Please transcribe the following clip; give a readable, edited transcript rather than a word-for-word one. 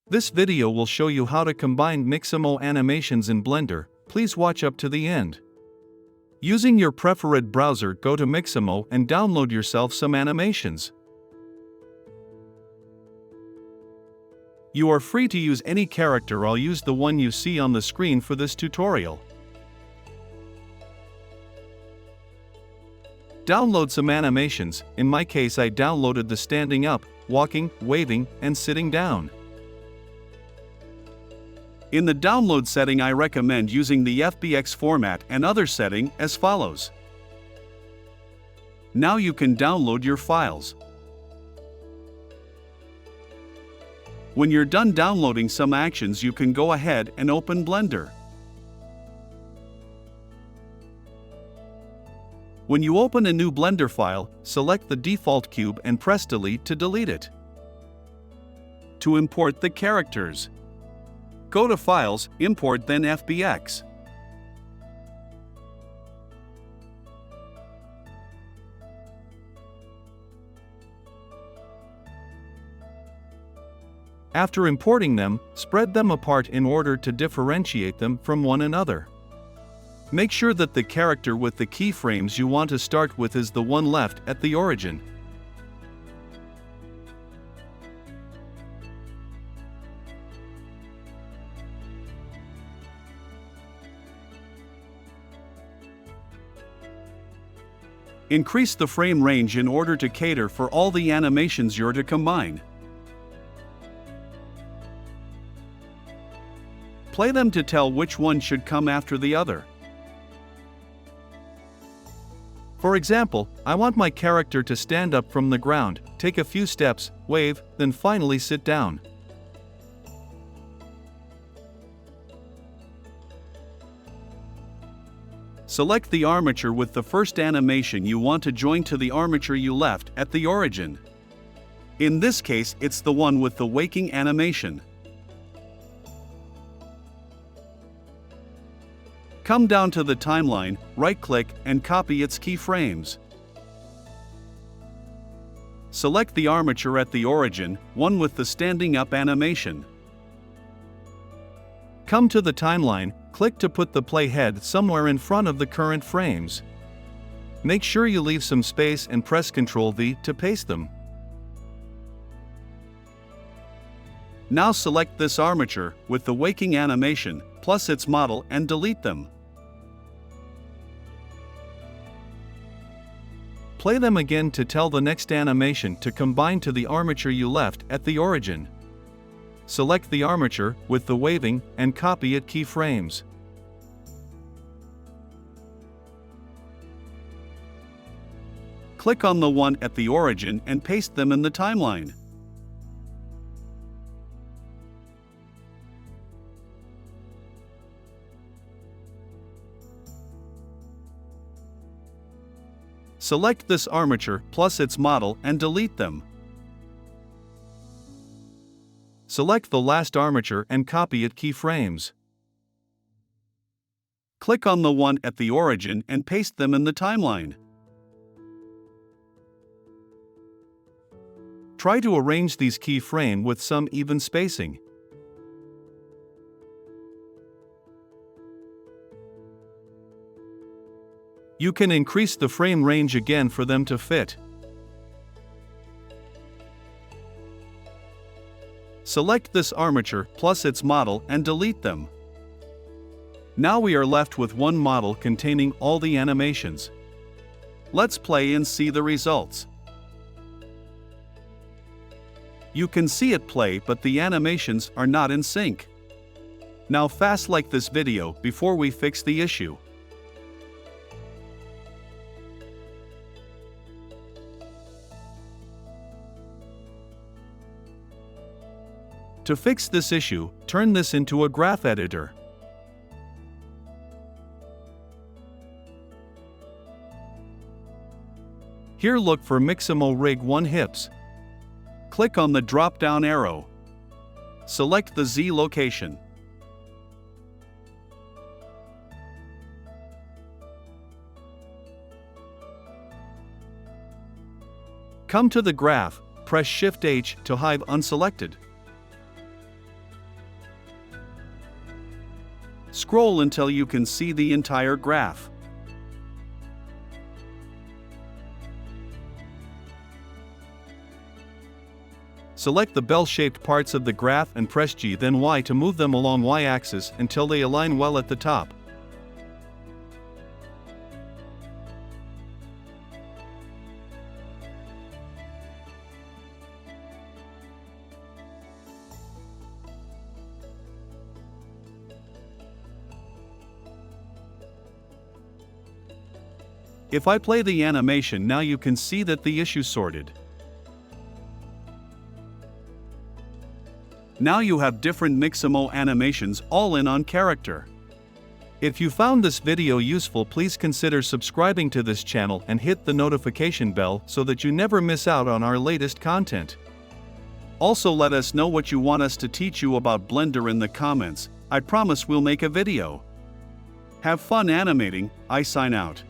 This video will show you how to combine mixamo animations in Blender. Please watch up to the end. Using your preferred browser, go to Mixamo and download yourself some animations. You are free to use any character. I'll use the one you see on the screen for this tutorial. Download some animations. In my case, I downloaded the standing up, walking, waving, and sitting down. In the download setting, I recommend using the FBX format and other setting as follows. Now you can download your files. When you're done downloading some actions, you can go ahead and open Blender. When you open a new Blender file, select the default cube and press Delete to delete it. To import the characters, go to Files, Import, then FBX. After importing them, spread them apart in order to differentiate them from one another. Make sure that the character with the keyframes you want to start with is the one left at the origin. Increase the frame range in order to cater for all the animations you're to combine. Play them to tell which one should come after the other. For example, I want my character to stand up from the ground, take a few steps, wave, then finally sit down. Select the armature with the first animation you want to join to the armature you left at the origin. In this case, it's the one with the waking animation. Come down to the timeline, right-click, and copy its keyframes. Select the armature at the origin, one with the standing up animation. Come to the timeline, click to put the playhead somewhere in front of the current frames. Make sure you leave some space and press Ctrl-V to paste them. Now select this armature with the waking animation, plus its model, and delete them. Play them again to tell the next animation to combine to the armature you left at the origin. Select the armature with the waving and copy it keyframes. Click on the one at the origin and paste them in the timeline. Select this armature plus its model and delete them. Select the last armature and copy it keyframes. Click on the one at the origin and paste them in the timeline. Try to arrange these keyframes with some even spacing. You can increase the frame range again for them to fit. Select this armature plus its model and delete them. Now we are left with one model containing all the animations. Let's play and see the results. You can see it play, but the animations are not in sync. Now fast like this video before we fix the issue. To fix this issue, turn this into a graph editor. Here look for Mixamo Rig 1 Hips. Click on the drop-down arrow. Select the Z location. Come to the graph, press Shift-H to hide unselected. Scroll until you can see the entire graph. Select the bell-shaped parts of the graph and press G then Y to move them along Y-axis until they align well at the top. If I play the animation now, you can see that the issue sorted. Now you have different mixamo animations all in on character. If you found this video useful, please consider subscribing to this channel and hit the notification bell so that you never miss out on our latest content. Also, let us know what you want us to teach you about Blender in the comments. I promise we'll make a video. Have fun animating. I sign out.